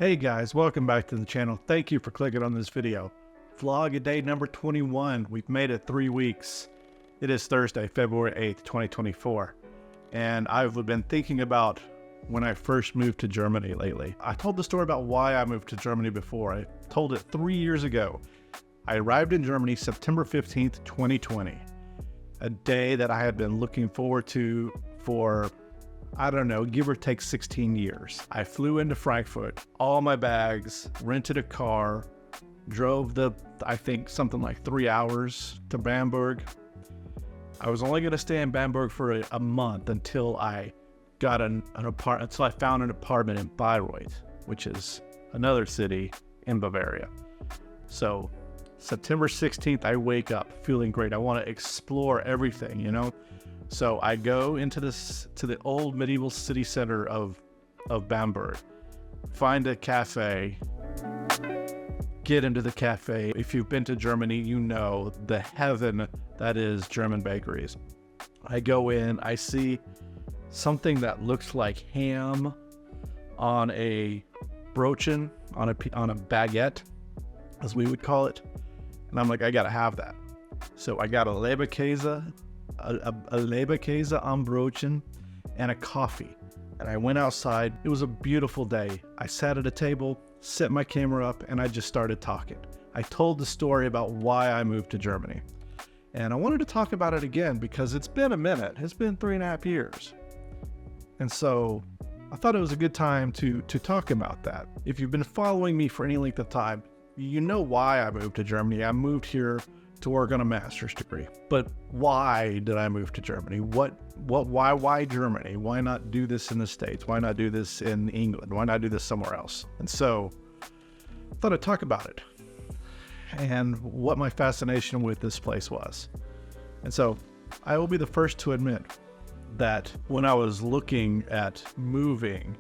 Hey guys, welcome back to the channel. Thank you for clicking on this video. Vlog day number 21. We've made it 3 weeks. It is Thursday, February 8th, 2024. And I've been thinking about when I first moved to Germany lately. I told the story about why I moved to Germany before. I told it 3 years ago. I arrived in Germany September 15th, 2020. A day that I had been looking forward to for, I don't know, give or take 16 years. I flew into Frankfurt, all my bags, rented a car, drove I think something like 3 hours to Bamberg. I was only going to stay in Bamberg for a month until I got an apartment, until I found an apartment in Bayreuth, which is another city in Bavaria. So September 16th, I wake up feeling great. I want to explore everything, you know? So I go to the old medieval city center of Bamberg, find a cafe, get into the cafe. If you've been to Germany, you know the heaven that is German bakeries. I go in, I see something that looks like ham on a brötchen, on a baguette, as we would call it. And I'm like, I gotta have that. So I got a Leberkäse, a Leberkäse am Brötchen, and a coffee. And I went outside. It was a beautiful day. I sat at a table, set my camera up, and I just started talking. I told the story about why I moved to Germany. And I wanted to talk about it again because it's been a minute. It's been 3.5 years. And so I thought it was a good time to talk about that. If you've been following me for any length of time, you know why I moved to Germany. I moved here to work on a master's degree. But why did I move to Germany? Why Germany? Why not do this in the States? Why not do this in England? Why not do this somewhere else? And so I thought I'd talk about it and what my fascination with this place was. And so I will be the first to admit that when I was looking at moving,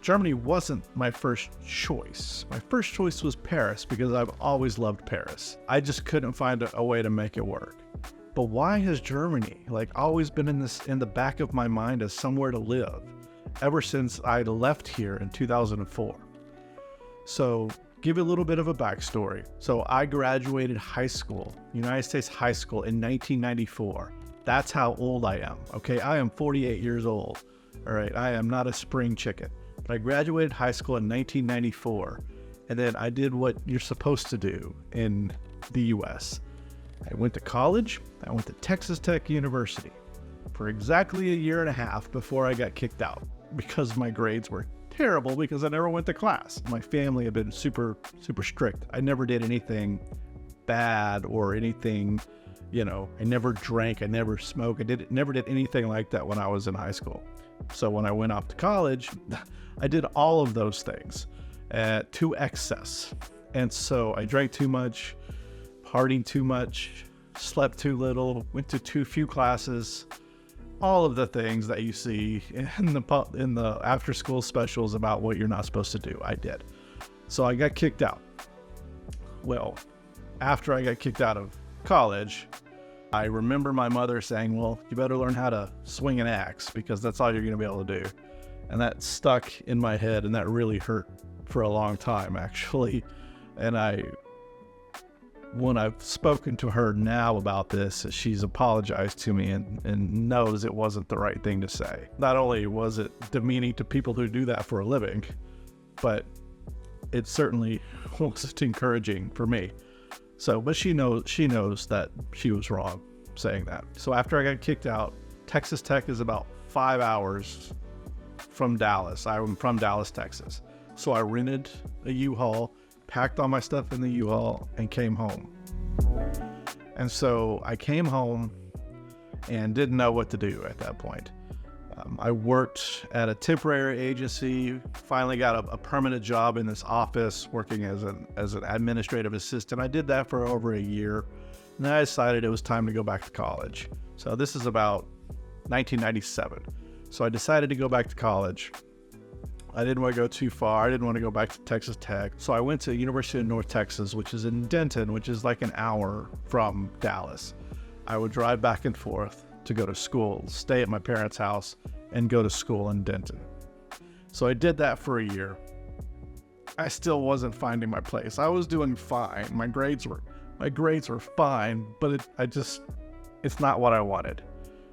Germany wasn't my first choice. My first choice was Paris because I've always loved Paris. I just couldn't find a way to make it work. But why has Germany always been in the back of my mind as somewhere to live ever since I left here in 2004? So give you a little bit of a backstory. So I graduated high school, United States high school in 1994. That's how old I am. Okay, I am 48 years old. All right, I am not a spring chicken. But I graduated high school in 1994, and then I did what you're supposed to do in the US. I went to college. I went to Texas Tech University for exactly a year and a half before I got kicked out because my grades were terrible because I never went to class. My family had been super, super strict. I never did anything bad or anything, I never drank, I never smoked. I never did anything like that when I was in high school. So when I went off to college, I did all of those things to excess. And so I drank too much, partied too much, slept too little, went to too few classes, all of the things that you see in the after school specials about what you're not supposed to do, I did. So I got kicked out. Well, after I got kicked out of college, I remember my mother saying, well, you better learn how to swing an axe because that's all you're going to be able to do. And that stuck in my head, and that really hurt for a long time, actually. And when I've spoken to her now about this, she's apologized to me and knows it wasn't the right thing to say. Not only was it demeaning to people who do that for a living, but it certainly wasn't encouraging for me. So, but she knows that she was wrong saying that. So after I got kicked out, Texas Tech is about 5 hours from Dallas. I'm from Dallas, Texas. So I rented a U-Haul, packed all my stuff in the U-Haul, and came home. And so I came home and didn't know what to do at that point. I worked at a temporary agency, finally got a permanent job in this office working as an administrative assistant. I did that for over a year, and then I decided it was time to go back to college. So this is about 1997. So I decided to go back to college. I didn't want to go too far. I didn't want to go back to Texas Tech. So I went to University of North Texas, which is in Denton, which is like an hour from Dallas. I would drive back and forth to go to school, stay at my parents' house, and go to school in Denton. So I did that for a year. I still wasn't finding my place. I was doing fine. My grades were fine, but it's not what I wanted.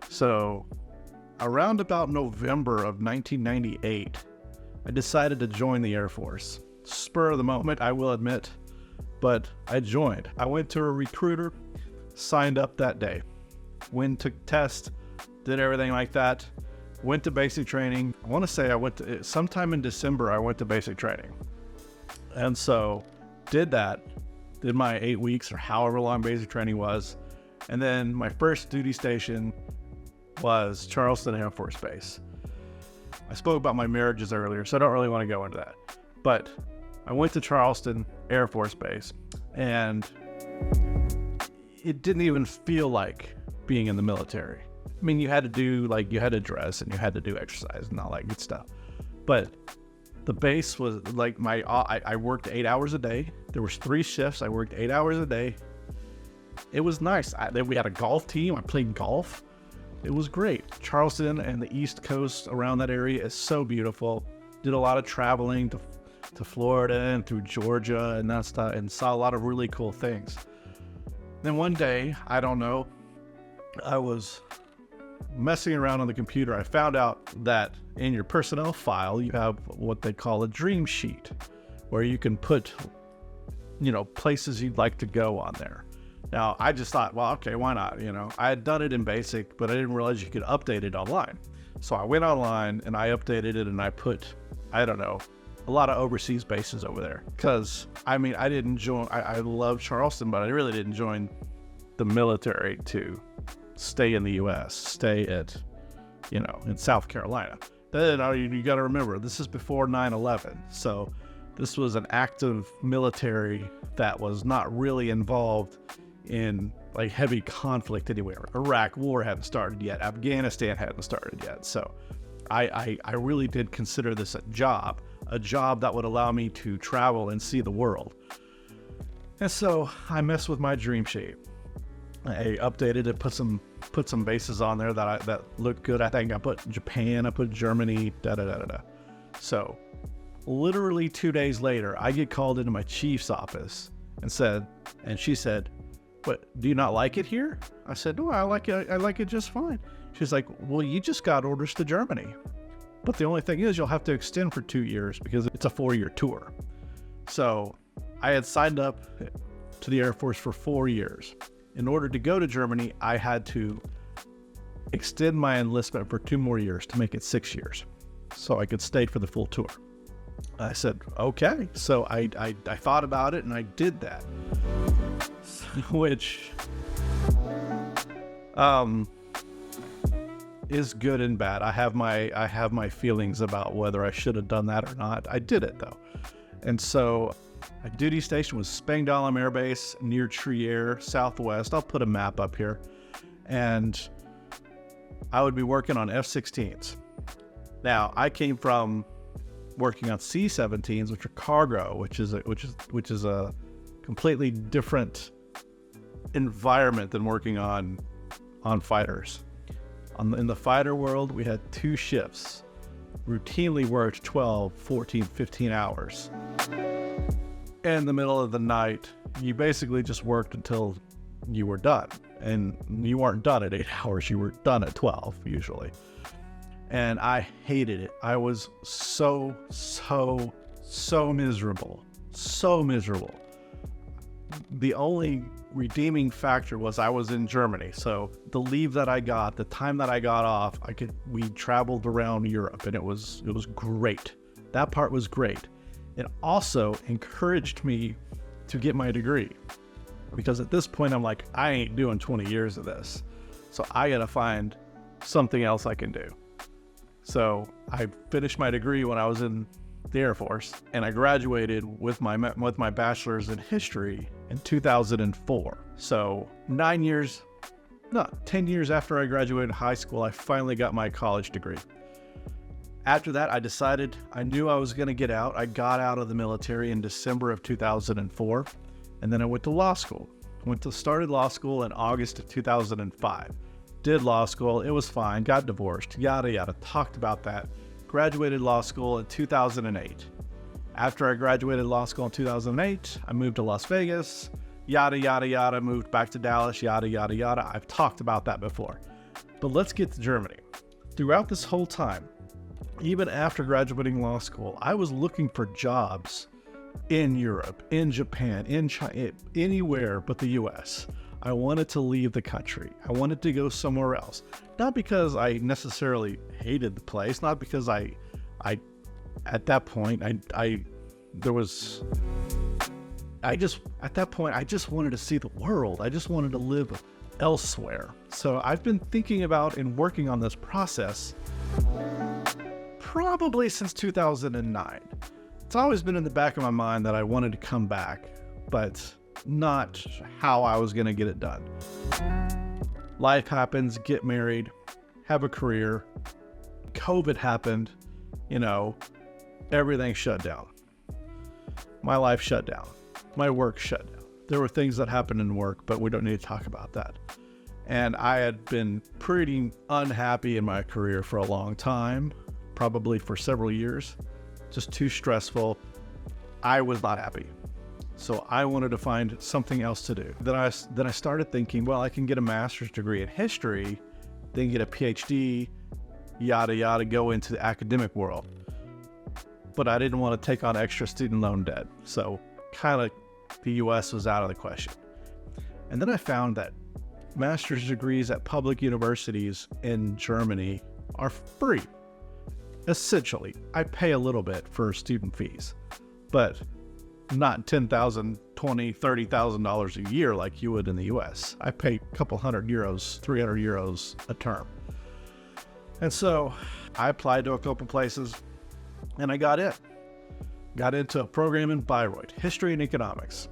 So around about November of 1998, I decided to join the Air Force. Spur of the moment, I will admit, but I joined. I went to a recruiter, signed up that day, took tests, did everything like that, went to basic training. I want to say sometime in December, I went to basic training. And so did my 8 weeks or however long basic training was. And then my first duty station was Charleston Air Force Base. I spoke about my marriages earlier, so I don't really want to go into that. But I went to Charleston Air Force Base, and it didn't even feel like being in the military. I mean, you had to dress and you had to do exercise and all that good stuff. But the base was like I worked 8 hours a day. There was 3 shifts. I worked 8 hours a day. It was nice. We had a golf team. I played golf. It was great. Charleston and the East Coast around that area is so beautiful. Did a lot of traveling to Florida and through Georgia and that stuff, and saw a lot of really cool things. Then one day, I don't know, I was messing around on the computer. I found out that in your personnel file, you have what they call a dream sheet, where you can put, places you'd like to go on there. Now, I just thought, well, okay, why not? I had done it in basic, but I didn't realize you could update it online. So I went online and I updated it, and I put, I don't know, a lot of overseas bases over there. Because, I didn't join, I love Charleston, but I really didn't join the military to stay in the U.S., stay at, in South Carolina. Then you got to remember, this is before 9/11. So this was an active military that was not really involved in like heavy conflict anywhere. Iraq war hadn't started yet. Afghanistan hadn't started yet. So I really did consider this a job that would allow me to travel and see the world. And so I messed with my dream sheet. I updated it, put some bases on there that looked good. I think I put Japan, I put Germany, So literally 2 days later, I get called into my chief's office and she said, "What, do you not like it here?" I said, "No, I like it just fine." She's like, "Well, you just got orders to Germany. But the only thing is you'll have to extend for 2 years because it's a 4-year tour." So I had signed up to the Air Force for 4 years. In order to go to Germany, I had to extend my enlistment for 2 more years to make it 6 years, so I could stay for the full tour. I said, okay. So I thought about it and I did that, which is good and bad. I have my feelings about whether I should have done that or not. I did it though. And so my duty station was Spangdahlem Air Base near Trier, Southwest. I'll put a map up here. And I would be working on F-16s. Now, I came from working on C-17s, which are cargo, which is a completely different environment than working on fighters. In the fighter world, we had 2 shifts, routinely worked 12, 14, 15 hours. In the middle of the night, you basically just worked until you were done. And you weren't done at 8 hours, you were done at 12 usually. And I hated it. I was so miserable. So miserable. The only redeeming factor was I was in Germany. So the leave that I got, the time that I got off, we traveled around Europe, and it was great. That part was great. It also encouraged me to get my degree, because at this point I'm like, I ain't doing 20 years of this. So I gotta find something else I can do. So I finished my degree when I was in the Air Force, and I graduated with my bachelor's in history in 2004. So 10 years after I graduated high school, I finally got my college degree. After that, I knew I was going to get out. I got out of the military in December of 2004, and then I went to law school. Started law school in August of 2005. Did law school, it was fine, got divorced, yada yada, talked about that. Graduated law school in 2008. After I graduated law school in 2008, I moved to Las Vegas, yada, yada, yada, moved back to Dallas, yada, yada, yada. I've talked about that before. But let's get to Germany. Throughout this whole time, even after graduating law school, I was looking for jobs in Europe, in Japan, in China, anywhere but the US. I wanted to leave the country. I wanted to go somewhere else. Not because I necessarily hated the place, not because I at that point, at that point, I just wanted to see the world. I just wanted to live elsewhere. So I've been thinking about and working on this process probably since 2009. It's always been in the back of my mind that I wanted to come back, but not how I was going to get it done. Life happens, get married, have a career. COVID happened, everything shut down. My life shut down. My work shut down. There were things that happened in work, but we don't need to talk about that. And I had been pretty unhappy in my career for a long time, probably for several years. Just too stressful. I was not happy. So I wanted to find something else to do. Then I started thinking, well, I can get a master's degree in history, then get a PhD, yada, yada, go into the academic world. But I didn't want to take on extra student loan debt. So kind of the US was out of the question. And then I found that master's degrees at public universities in Germany are free. Essentially, I pay a little bit for student fees, but not $10,000, $20,000, $30,000 a year like you would in the US. I pay a couple €100, €300 a term. And so I applied to a couple places and I got in. Got into a program in Bayreuth, history and economics.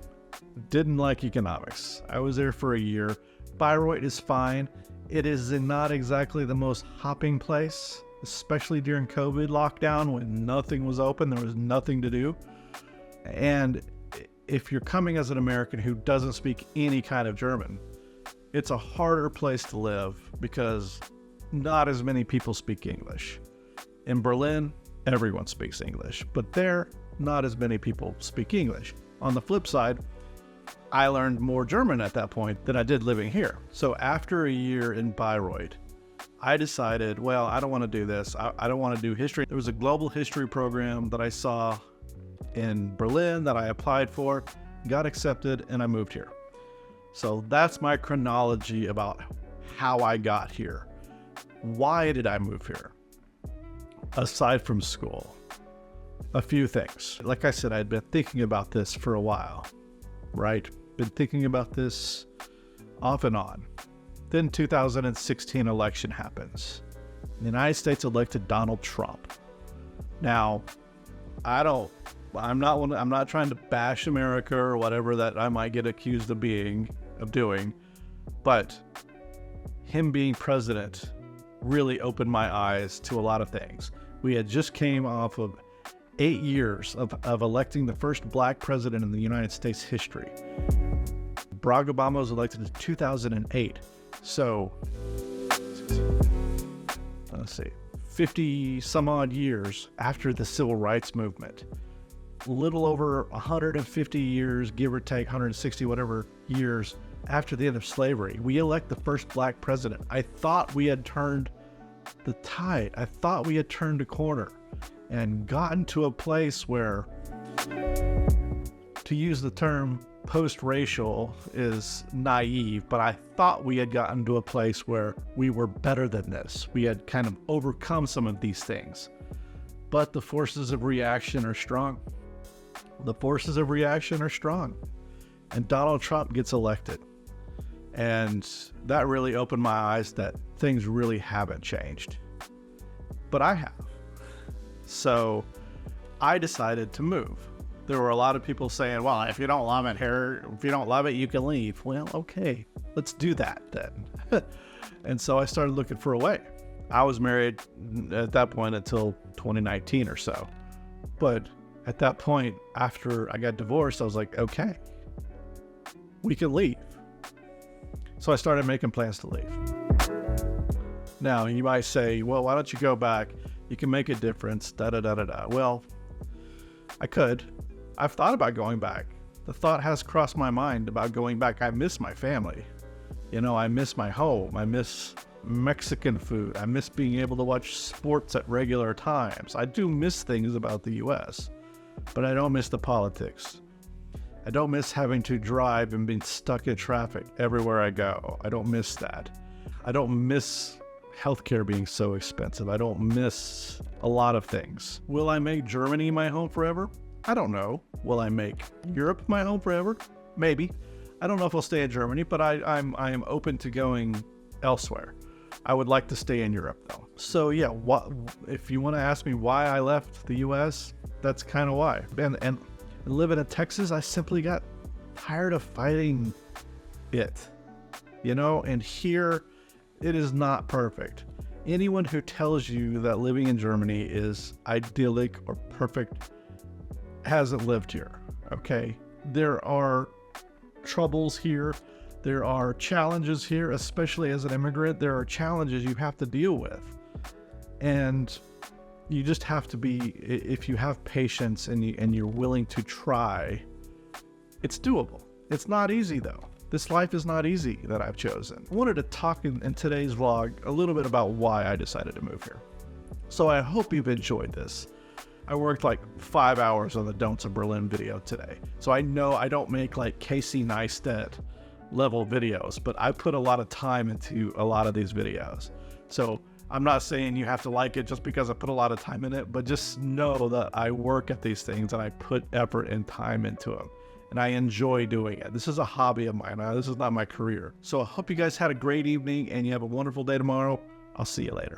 Didn't like economics. I was there for a year. Bayreuth is fine. It is not exactly the most hopping place, especially during COVID lockdown when nothing was open, there was nothing to do. And if you're coming as an American who doesn't speak any kind of German, it's a harder place to live because not as many people speak English. In Berlin, everyone speaks English, but there, not as many people speak English. On the flip side, I learned more German at that point than I did living here. So after a year in Bayreuth, I decided, well, I don't want to do this. I don't want to do history. There was a global history program that I saw in Berlin that I applied for, got accepted, and I moved here. So that's my chronology about how I got here. Why did I move here? Aside from school, a few things. Like I said, I'd been thinking about this for a while, right? Been thinking about this off and on. Then 2016 election happens. The United States elected Donald Trump. Now, I'm not trying to bash America or whatever that I might get accused of doing, but him being president really opened my eyes to a lot of things. We had just came off of 8 years of electing the first black president in the United States history. Barack Obama was elected in 2008. So, let's see, 50 some odd years after the civil rights movement. Little over 150 years, give or take 160, whatever years after the end of slavery, we elect the first black president. I thought we had turned the tide. I thought we had turned a corner and gotten to a place where, to use the term post-racial is naive, but I thought we had gotten to a place where we were better than this. We had kind of overcome some of these things. But the forces of reaction are strong. The forces of reaction are strong. And Donald Trump gets elected. And that really opened my eyes that things really haven't changed. But I have. So I decided to move. There were a lot of people saying, well, if you don't love it here, if you don't love it, you can leave. Well, okay, let's do that then. And so I started looking for a way. I was married at that point until 2019 or so. But at that point, after I got divorced, I was like, okay, we can leave. So I started making plans to leave. Now, you might say, well, why don't you go back? You can make a difference, da-da-da-da-da. Well, I could. I've thought about going back. The thought has crossed my mind about going back. I miss my family. You know, I miss my home. I miss Mexican food. I miss being able to watch sports at regular times. I do miss things about the US, but I don't miss the politics. I don't miss having to drive and being stuck in traffic everywhere I go. I don't miss that. I don't miss healthcare being so expensive. I don't miss a lot of things. Will I make Germany my home forever? I don't know. Will I make Europe my home forever? Maybe. I don't know if I'll stay in Germany, but I am open to going elsewhere. I would like to stay in Europe though. So yeah, if you want to ask me why I left the US, that's kind of why. And living in Texas, I simply got tired of fighting it, you know, and here it is not perfect. Anyone who tells you that living in Germany is idyllic or perfect hasn't lived here, okay? There are troubles here. There are challenges here, especially as an immigrant. There are challenges you have to deal with. And you just have to be, if you have patience and you're willing to try, it's doable. It's not easy though. This life is not easy that I've chosen. I wanted to talk in today's vlog a little bit about why I decided to move here. So I hope you've enjoyed this. I worked like 5 hours on the Don'ts of Berlin video today. So I know I don't make like Casey Neistat level videos, but I put a lot of time into a lot of these videos. So I'm not saying you have to like it just because I put a lot of time in it, but just know that I work at these things and I put effort and time into them. And I enjoy doing it. This is a hobby of mine. This is not my career. So I hope you guys had a great evening and you have a wonderful day tomorrow. I'll see you later.